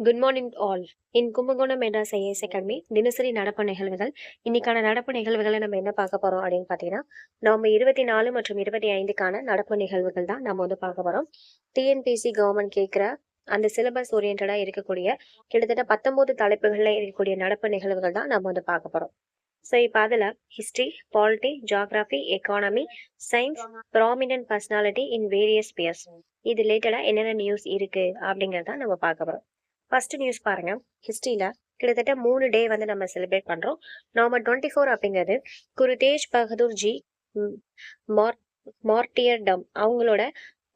Good morning all. In Kumbakonam Madras IAS Academy தினசரி நடப்பு நிகழ்வுகள். இன்னைக்கான நடப்பு நிகழ்வுகளை நம்ம என்ன பார்க்க போறோம் அப்படின்னு பார்த்தீங்கன்னா, நம்ம 24 மற்றும் 25க்கான நடப்பு நிகழ்வுகள் தான் நம்ம வந்து பார்க்க போறோம். டிஎன்பிசி கவர்மெண்ட் கேட்குற அந்த சிலபஸ் ஓரியன்டா இருக்கக்கூடிய கிட்டத்தட்ட 19 தலைப்புகளில் இருக்கக்கூடிய நடப்பு நிகழ்வுகள் தான் நம்ம வந்து பார்க்க போறோம். ஸோ இப்போ அதில் history, polity, geography, economy, science, prominent personality in various spheres இது ரிலேட்டடாக என்னென்ன நியூஸ் இருக்கு அப்படிங்கிறத நம்ம பார்க்க போறோம். ஃபர்ஸ்ட் நியூஸ் பாருங்க. ஹிஸ்டரியில கிட்டத்தட்ட 3 டே வந்து நம்ம செலிப்ரேட் பண்றோம். நவம்பர் 24 அப்படிங்கிறது குரு தேஜ் பகதூர் ஜி மார்டியர்டம் அவங்களோட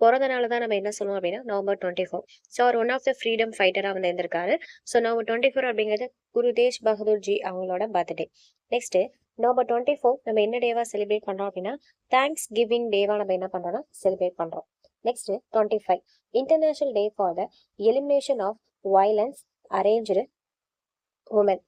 பிறந்த நாள் தான் நம்ம என்ன சொல்லுவோம் அப்படின்னா நவம்பர் 24. ஸோ அவர் ஒன் ஆஃப் த ஃப்ரீடம் ஃபைட்டராக வந்து இருந்திருக்காரு. ஸோ நவம்பர் 24 அப்படிங்கிறது குரு தேஜ் பகதூர் ஜி அவங்களோட பர்த்டே. நெக்ஸ்ட் நவம்பர் 24 நம்ம என்ன டேவா செலிப்ரேட் பண்றோம் அப்படின்னா தேங்க்ஸ் கிவிங் டேவா நம்ம என்ன பண்றோம்னா செலிப்ரேட் பண்றோம். Next 25 international day for the elimination of violence arranged women.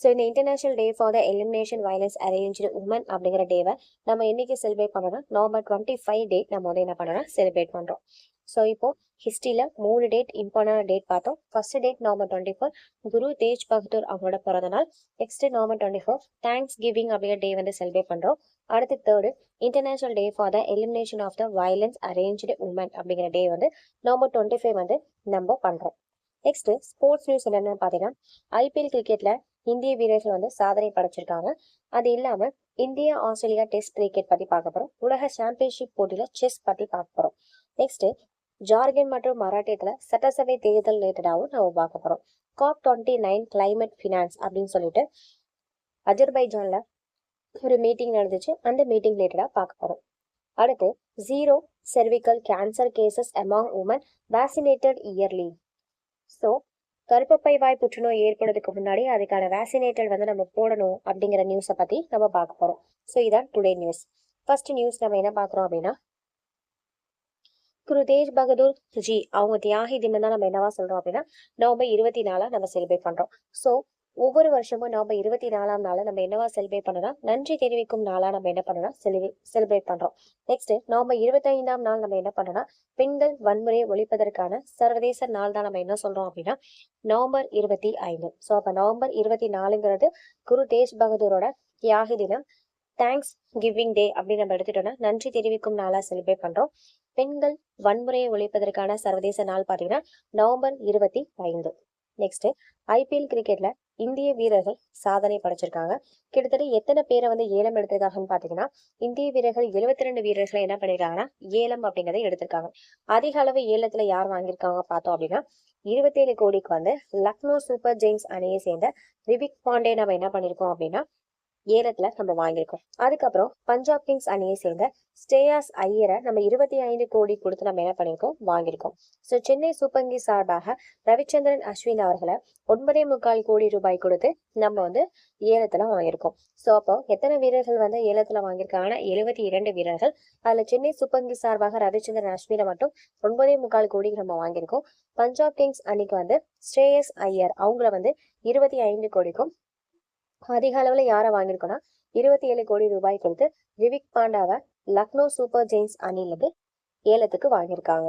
So இந்த international day for the elimination violence arranged women அப்படிங்கிற டேவை நம்ம இன்னைக்கு செலிப்ரேட் பண்ணோம்னா நவம்பர் 25 டே நம்ம வந்து என்ன பண்ணோம்னா செலிப்ரேட் பண்ணுறோம். ஸோ இப்போ ஹிஸ்ட்ரியில் 3 டேட் இம்பார்ட்டன்ட் டேட் பார்த்தோம். ஃபர்ஸ்ட் டேட் நவம்பர் 24 குரு தேஜ் பகதூர் அவங்களோட பிறந்த நாள். நெக்ஸ்ட் நவம்பர் 24 தேங்க்ஸ் கிவிங் அப்படிங்கிற டே வந்து செலிப்ரேட் பண்ணுறோம். அடுத்து third international day for the elimination of the violence arranged women அப்படிங்கிற டே வந்து நவம்பர் 25 வந்து நம்ம பண்ணுறோம். நெக்ஸ்ட் ஸ்போர்ட்ஸ் நியூஸ் என்னென்னு பார்த்தீங்கன்னா ஐபிஎல் கிரிக்கெட்ல இந்திய வீரர்கள் வந்து சாதனை படைச்சிருக்காங்க. அது இல்லாம இந்தியா ஆஸ்திரேலியா டெஸ்ட் கிரிக்கெட் பத்தி பார்க்க போறோம். உலக சாம்பியன்ஷிப் போட்டியில செஸ் பத்தி பார்க்க போறோம். நெக்ஸ்ட் ஜார்க்கண்ட் மற்றும் மராட்டியத்துல சட்டசபை தேர்தல் ரிலேட்டடாகவும் நம்ம பார்க்க போறோம். COP29 கிளைமேட் ஃபினான்ஸ் அப்படின்னு சொல்லிட்டு அஜர்பைஜான்ல ஒரு மீட்டிங் நடந்துச்சு. அந்த மீட்டிங் ரிலேட்டடா பார்க்க போறோம். அடுத்து zero cervical cancer cases among women vaccinated early. So கருப்பப்பை வாய் புற்றுநோய் ஏற்படுறதுக்கு முன்னாடி அதுக்கான வேக்சினேட்டட் வந்து நம்ம போடணும் அப்படிங்கிற நியூஸை பற்றி நம்ம பார்க்க போகிறோம். ஸோ இதான் டுடே நியூஸ். ஃபர்ஸ்ட் நியூஸ் நம்ம என்ன பார்க்குறோம் அப்படின்னா குரு தேஜ் பகதூர் ஜி அவங்க தியாகி தினம் தான் நம்ம என்னவா சொல்கிறோம் அப்படின்னா நவம்பர் 24 நம்ம செலிப்ரேட் பண்ணுறோம். ஸோ ஒவ்வொரு வருஷமும் நவம்பர் 24ஆம் நாளை நம்ம என்னவா செலிப்ரேட் பண்ணலாம் நன்றி தெரிவிக்கும் நாளா நம்ம என்ன பண்ணலாம் செலிப்ரேட் பண்றோம். நெக்ஸ்ட் நவம்பர் 25ஆம் நாள் நம்ம என்ன பண்ணலாம் பெண்கள் வன்முறையை ஒழிப்பதற்கான சர்வதேச நாள் தான் நம்ம என்ன சொல்றோம் அப்படின்னா நவம்பர் 25. ஸோ அப்ப நவம்பர் 24ங்கிறது குரு தேஜ் பகதூரோட தியாகி தினம். தேங்க்ஸ் கிவிங் டே அப்படின்னு நம்ம எடுத்துட்டோம்னா நன்றி தெரிவிக்கும் நாளா செலிப்ரேட் பண்றோம். பெண்கள் வன்முறையை ஒழிப்பதற்கான சர்வதேச நாள் பாத்தீங்கன்னா நவம்பர் 25. நெக்ஸ்ட் ஐபிஎல் கிரிக்கெட்ல இந்திய வீரர்கள் சாதனை படைச்சிருக்காங்க. கிட்டத்தட்ட எத்தனை பேரை வந்து ஏலம் எடுத்திருக்காங்கன்னு பாத்தீங்கன்னா இந்திய வீரர்கள் 72 வீரர்களை என்ன பண்ணிருக்காங்கன்னா ஏலம் அப்படிங்கறத எடுத்திருக்காங்க. அதிக அளவு ஏலத்துல யார் வாங்கியிருக்காங்க பார்த்தோம் அப்படின்னா 27 கோடிக்கு வந்து லக்னோ சூப்பர் ஜெயின்ஸ் அணியை சேர்ந்த ரிவிக் பாண்டே நம்ம என்ன பண்ணிருக்கோம் அப்படின்னா ஏலத்துல நம்ம வாங்கியிருக்கோம். அதுக்கப்புறம் பஞ்சாப் கிங்ஸ் அணியை சேர்ந்த ஸ்ரேயாஸ் ஐயரை நம்ம 25 கோடி கொடுத்து நம்ம என்ன பண்ணிருக்கோம் வாங்கியிருக்கோம். ஸோ சென்னை சூப்பர் கிங்ஸ் சார்பாக ரவிச்சந்திரன் அஸ்வின் அவர்களை 9.25 கோடி ரூபாய் கொடுத்து நம்ம வந்து ஏலத்துல வாங்கியிருக்கோம். ஸோ அப்போ எத்தனை வீரர்கள் வந்து ஏலத்துல வாங்கியிருக்காங்கன்னா 72 வீரர்கள். அதுல சென்னை சூப்பர் கிங்ஸ் சார்பாக ரவிச்சந்திரன் அஸ்வினை மட்டும் 9.25 கோடிக்கு நம்ம வாங்கியிருக்கோம். பஞ்சாப் கிங்ஸ் அணிக்கு வந்து ஸ்ரேயஸ் ஐயர் அவங்கள வந்து 25 கோடிக்கும் அதிக அளவுல யாரை வாங்கியிருக்கோம்னா 27 கோடி ரூபாய் கொடுத்து ரிவிக் பாண்டாவை லக்னோ சூப்பர் ஜெயின்ஸ் அணிலிருந்து ஏலத்துக்கு வாங்கியிருக்காங்க.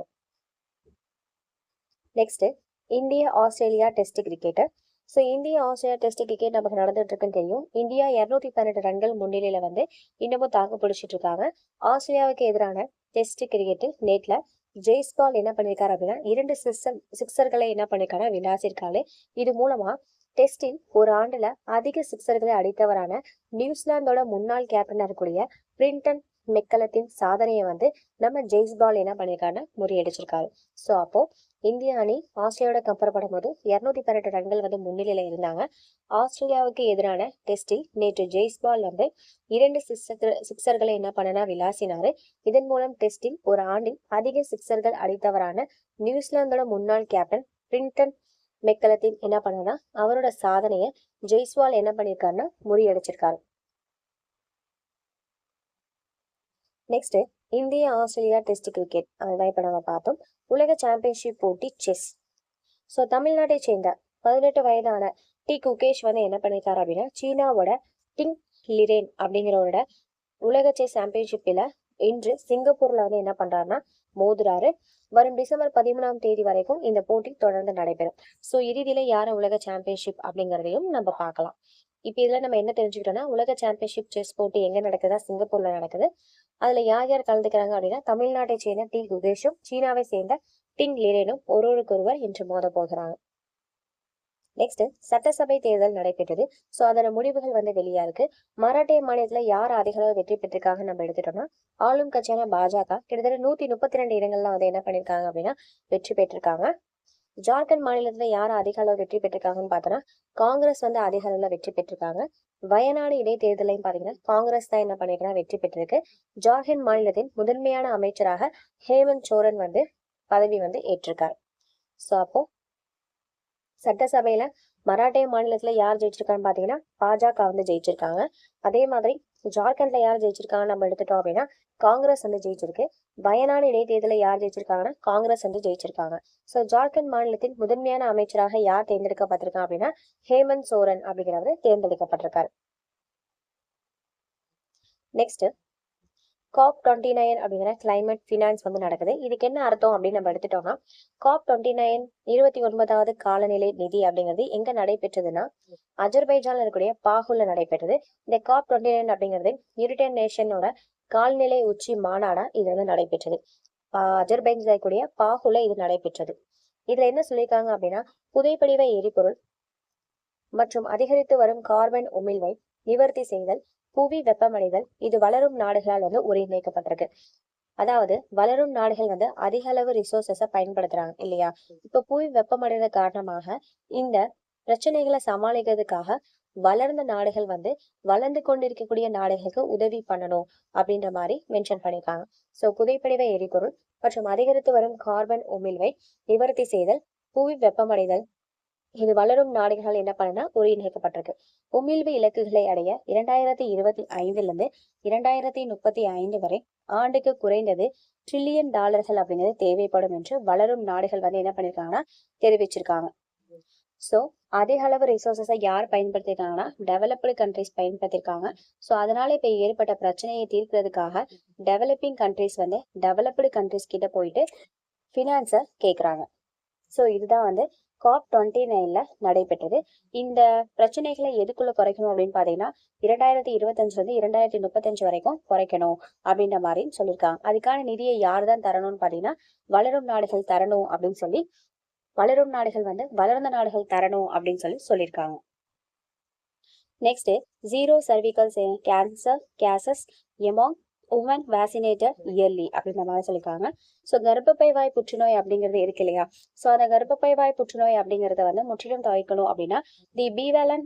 Next India Australia test cricket. So India Australia test cricket நமக்கு நடந்துட்டு இருக்குன்னு தெரியும். இந்தியா 218 ரன்கள் முன்னிலையில வந்து இன்னமும் தாக்கு பிடிச்சிட்டு இருக்காங்க. ஆஸ்திரேலியாவுக்கு எதிரான டெஸ்ட் கிரிக்கெட்டில் நேட்ல ஜெய்ஸ்பால் என்ன பண்ணிருக்காரு அப்படின்னா 2 சிக்ஸர்களை என்ன பண்ணிருக்காரு விளாசிருக்காரு. இது மூலமா டெஸ்டில் ஒரு ஆண்டுல அதிக சிக்ஸர்களை அடித்தவரான நியூசிலாந்தோட முன்னாள் கேப்டனா இருக்கக்கூடிய பிரிண்டன் மெக்கலத்தின் சாதனையை வந்து நம்ம ஜெய்ஸ்பால் என்ன பண்ணிருக்காருன்னா முறியடிச்சிருக்காரு. ஸோ அப்போ இந்திய அணி ஆஸ்திரேலியாவோட கம்பேர் பண்ணும்போது 218 ரன்கள் வந்து முன்னிலையில இருந்தாங்க. ஆஸ்திரேலியாவுக்கு எதிரான டெஸ்டில் நேற்று ஜெய்ஸ்பால் வந்து 2 சிக்ஸர்களை என்ன பண்ணனா விளாசினாரு. இதன் மூலம் டெஸ்டில் ஒரு ஆண்டில் அதிக சிக்ஸர்கள் அடித்தவரான நியூசிலாந்தோட முன்னாள் கேப்டன் பிரிண்டன் மெக்கலத்தின் என்ன பண்ணனா அவரோட சாதனையை ஜெய்ஸ்வால் என்ன பண்ணிருக்காருன்னா முறியடிச்சிருக்காரு. நெக்ஸ்ட் இந்திய ஆஸ்திரேலியா டெஸ்ட் கிரிக்கெட் அதுதான் இப்ப நம்ம பார்த்தோம். உலக சாம்பியன்ஷிப் போட்டி செஸ். ஸோ தமிழ்நாட்டை சேர்ந்த 18 வயதான டி குகேஷ் வந்து என்ன பண்ணிருக்காரு அப்படின்னா சீனாவோட டிங் லிரேன் அப்படிங்கிறவரோட உலக செஸ் சாம்பியன்ஷிப்ல இன்று சிங்கப்பூர்ல வந்து என்ன பண்றாருன்னா மோதுறாரு. வரும் டிசம்பர் 13ஆம் தேதி வரைக்கும் இந்த போட்டி தொடர்ந்து நடைபெறும். ஸோ இறுதியில யார உலக சாம்பியன்ஷிப் அப்படிங்கிறதையும் நம்ம பார்க்கலாம். இப்ப இதுல நம்ம என்ன தெரிஞ்சுக்கிட்டோம்னா, உலக சாம்பியன்ஷிப் செஸ் போட்டி எங்க நடக்குதா? சிங்கப்பூர்ல நடக்குது. அதுல யார் யார் கலந்துக்கிறாங்க அப்படின்னா, தமிழ்நாட்டை சேர்ந்த டி குகேஷும் சீனாவை சேர்ந்த டிங் லிரேனும் ஒருவருக்கொருவர் இன்று மோத போகிறாங்க. நெக்ஸ்ட் சட்டசபை தேர்தல் நடைபெற்றது. ஸோ அதோட முடிவுகள் வந்து வெளியா இருக்கு. மராட்டிய மாநிலத்துல யார் அதிக அளவு வெற்றி பெற்றிருக்காங்க நம்ம எடுத்துட்டோம்னா, ஆளும் கட்சியான பாஜக கிட்டத்தட்ட 132 இடங்கள்ல வந்து என்ன பண்ணிருக்காங்க அப்படின்னா வெற்றி பெற்றிருக்காங்க. ஜார்க்கண்ட் மாநிலத்துல யார் அதிக அளவு வெற்றி பெற்றிருக்காங்கன்னு பார்த்தோம்னா, காங்கிரஸ் வந்து அதிக அளவுல வெற்றி பெற்றிருக்காங்க. வயநாடு இடைத்தேர்தலையும் பாத்தீங்கன்னா காங்கிரஸ் தான் என்ன பண்ணிருக்கா வெற்றி பெற்றிருக்கு. ஜார்க்கண்ட் மாநிலத்தின் முதன்மையான அமைச்சராக ஹேமந்த் சோரன் வந்து பதவி வந்து ஏற்றிருக்காரு. ஸோ அப்போ சட்டசபையில மராட்டிய மாநிலத்துல யார் ஜெயிச்சிருக்கான்னு பாத்தீங்கன்னா பாஜக வந்து ஜெயிச்சிருக்காங்க. அதே மாதிரி ஜார்க்கண்ட்ல யார் ஜெயிச்சிருக்காங்கன்னு நம்ம எடுத்துட்டோம் அப்படின்னா காங்கிரஸ் வந்து ஜெயிச்சிருக்கு. வயநாடு இடைத்தேர்தல யார் ஜெயிச்சிருக்காங்கன்னா காங்கிரஸ் வந்து ஜெயிச்சிருக்காங்க. ஸோ ஜார்க்கண்ட் மாநிலத்தின் முதன்மையான அமைச்சராக யார் தேர்ந்தெடுக்கப்பட்டிருக்கா அப்படின்னா ஹேமந்த் சோரன் அப்படிங்கிறவர் தேர்ந்தெடுக்கப்பட்டிருக்காரு. நெக்ஸ்ட் COP29 அப்படிங்கிற கிளைமேட் ஃபினான்ஸ் வந்து நடக்குது. இதுக்கு என்ன அர்த்தம் அப்படின்னு நம்ம எடுத்துட்டோம்னா, COP29 29வது காலநிலை நிதி அப்படிங்கிறது எங்க நடைபெற்றதுன்னா அஜர்பைஜான்ல இருக்கக்கூடிய பாகுல நடைபெற்றது. இந்த COP29 அப்படிங்கிறது யுனைடெட் நேஷனோட கால்நிலை உச்சி மாநாடா இது வந்து நடைபெற்றது. அஜர்பைஜான்ல இருக்கக்கூடிய பாகுல இது நடைபெற்றது. இதுல என்ன சொல்லியிருக்காங்க அப்படின்னா, புதைப்படிவ எரிபொருள் மற்றும் அதிகரித்து வரும் கார்பன் உமிழ்வை நிவர்த்தி செய்தல், புவி வெப்பமடைதல் இது வளரும் நாடுகளால் வந்து ஒருங்கிணைக்கப்பட்டிருக்கு. அதாவது வளரும் நாடுகள் வந்து அதிக அளவு ரிசோர்சஸ பயன்படுத்துறாங்க இல்லையா? இப்ப புவி வெப்பமடைந்த காரணமாக இந்த பிரச்சனைகளை சமாளிக்கிறதுக்காக வளர்ந்த நாடுகள் வந்து வளர்ந்து கொண்டிருக்கக்கூடிய நாடுகளுக்கு உதவி பண்ணணும் அப்படின்ற மாதிரி மென்ஷன் பண்ணிருக்காங்க. சோ புதைப்படிவ எரிபொருள் மற்றும் அதிகரித்து வரும் கார்பன் உமிழ்வை நிவர்த்தி செய்தல், புவி வெப்பமடைதல் இது வளரும் நாடுகள் என்ன பண்ணுனா ஒருங்கிணைக்கப்பட்டிருக்கு. உமிழ்வு இலக்குகளை அடைய 2025 இருந்து 2035 வரை ஆண்டுக்கு குறைந்தது $1 trillion அப்படிங்கிறது தேவைப்படும் என்று வளரும் நாடுகள் வந்து என்ன பண்ணிருக்காங்கன்னா தெரிவிச்சிருக்காங்க. சோ அதிக அளவு ரிசோர்சஸை யார் பயன்படுத்திருக்காங்கன்னா டெவலப்டு கண்ட்ரிஸ் பயன்படுத்திருக்காங்க. சோ அதனால இப்ப ஏற்பட்ட பிரச்சனையை தீர்க்கிறதுக்காக டெவலப்பிங் கண்ட்ரிஸ் வந்து டெவலப்டு கண்ட்ரிஸ் கிட்ட போயிட்டு பினான்ஸ கேக்குறாங்க. சோ இதுதான் வந்து COP29ல நடைபெற்றது. இந்த பிரச்சனைகளை எதுக்குள்ள குறைக்கணும் அப்படின்னு பாத்தீங்கன்னா 2025 வந்து 2035 வரைக்கும் குறைக்கணும் அப்படின்ற மாதிரி சொல்லியிருக்காங்க. அதுக்கான நிதியை யார் தான் தரணும்னு பாத்தீங்கன்னா வளரும் நாடுகள் தரணும் அப்படின்னு சொல்லி வளரும் நாடுகள் வந்து வளர்ந்த நாடுகள் தரணும் அப்படின்னு சொல்லி சொல்லியிருக்காங்க. Next zero cervical cancer cases among women vaccinated early அப்படின்ற மாதிரி சொல்லியிருக்காங்க. ஸோ கர்ப்பப்பை வாய் புற்றுநோய் அப்படிங்கிறது இருக்கு இல்லையா? ஸோ அந்த கர்ப்பப்பை வாய் புற்றுநோய் அப்படிங்கிறத வந்து முற்றிலும் தவிர்க்கணும் அப்படின்னா the bivalent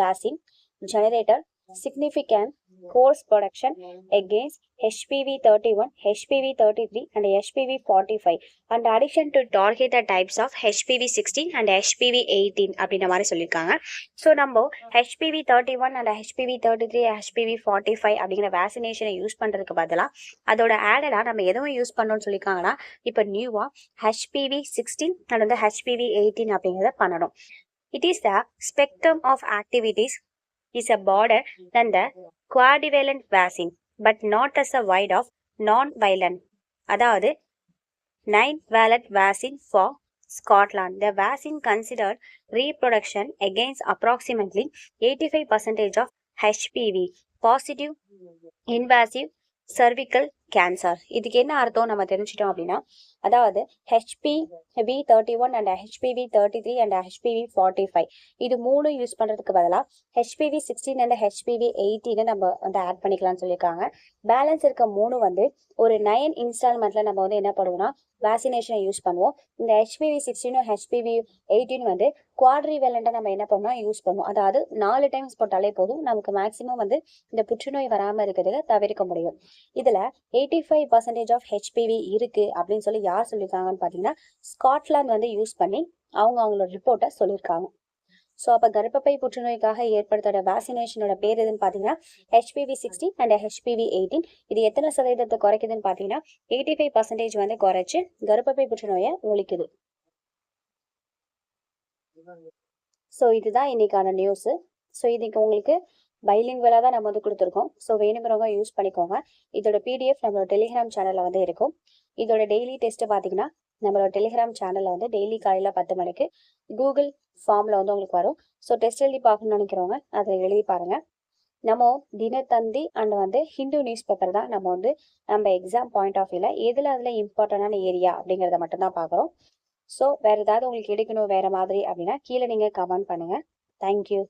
vaccine generator significant course protection against HPV-31, HPV-33 and HPV-45 and addition to target the types of HPV-16 and HPV-18 அப்படின்ற மாதிரி சொல்லியிருக்காங்க. ஸோ நம்ம HPV-31 and HPV-33 HPV-45 அப்படிங்கிற வேக்சினேஷனை யூஸ் பண்றதுக்கு பதிலாக அதோட ஆடடா நம்ம எதுவும் யூஸ் பண்ணணும்னு சொல்லியிருக்காங்கன்னா இப்போ நியூவா HPV-16 and வந்து HPV-18 அப்படிங்கிறத பண்ணணும். It is the spectrum of activities is a broader than the quadrivalent vaccine, but not as a wide of non-violent. அதாவது 9-valent vaccine for Scotland. The vaccine considered reproduction against approximately 85% of HPV positive invasive cervical cancer. இதுக்கு என்ன அர்த்தம் நம்ம தெரிஞ்சிட்டோம் அப்படின்னா அதாவது HPV-31 and HPV-33 and HPV-45 இது மூணு use பண்றதுக்கு பதிலாக HPV-16 and HPV-18 நம்ம வந்து ஆட் பண்ணிக்கலாம்னு சொல்லியிருக்காங்க. பேலன்ஸ் இருக்க மூணு வந்து ஒரு 9 இன்ஸ்டால்மெண்ட்ல நம்ம வந்து என்ன பண்ணுவோம்னா வேக்சினேஷனை யூஸ் பண்ணுவோம். இந்த HPV-16 HPV-18 வந்து குவாட்ரிவேலண்டா நம்ம என்ன பண்ணுவோம் யூஸ் பண்ணுவோம். அதாவது 4 டைம்ஸ் போட்டாலே போதும் நமக்கு மேக்சிமம் வந்து இந்த புற்றுநோய் வராம இருக்கிறதுல தவிர்க்க முடியும். இதுல 85% ஆஃப் HPV இருக்கு அப்படின்னு சொல்லி யார் சொல்லியிருக்காங்கன்னு பாத்தீங்கன்னா ஸ்காட்லாந்து வந்து யூஸ் பண்ணி அவங்களோட ரிப்போர்ட்டை சொல்லியிருக்காங்க. ஸோ அப்போ கர்ப்பப்பை புற்றுநோய்க்காக ஏற்படுத்தோட வேக்சினேஷனோட பேர் எதுன்னு பார்த்தீங்கன்னா HPV-16 and HPV-18. இது எத்தனை சதவீதத்தை குறைக்குதுன்னு பார்த்தீங்கன்னா 85% வந்து குறைச்சு கர்ப்பப்பை புற்றுநோயை ஒழிக்குது. ஸோ இதுதான் இன்னைக்கான நியூஸ். ஸோ இதுக்கு உங்களுக்கு பைலிங்குவலாக தான் நம்ம வந்து கொடுத்துருக்கோம். ஸோ வேணுங்கிறவங்க யூஸ் பண்ணிக்கோங்க. இதோட பிடிஎஃப் நம்மளோட டெலிகிராம் சேனலில் வந்து இருக்கும். இதோட டெய்லி டெஸ்ட்டு பார்த்தீங்கன்னா நம்மளோட டெலிகிராம் சேனலில் வந்து டெய்லி காலையில் 10 மணிக்கு கூகுள் ஃபார்மில் வந்து உங்களுக்கு வரும். ஸோ டெஸ்ட் எழுதி பார்க்கணும்னு நினைக்கிறவங்க அதில் எழுதி பாருங்கள். நம்ம தினத்தந்தி அண்ட் வந்து ஹிந்து நியூஸ் பேப்பர் தான் நம்ம எக்ஸாம் பாயிண்ட் ஆஃப் வியூவில் அதில் இம்பார்ட்டண்டான ஏரியா அப்படிங்கிறத மட்டும்தான் பார்க்குறோம். ஸோ வேறு ஏதாவது உங்களுக்கு எடுக்கணும் வேறு மாதிரி அப்படின்னா கீழே நீங்கள் கமெண்ட் பண்ணுங்கள். தேங்க்யூ.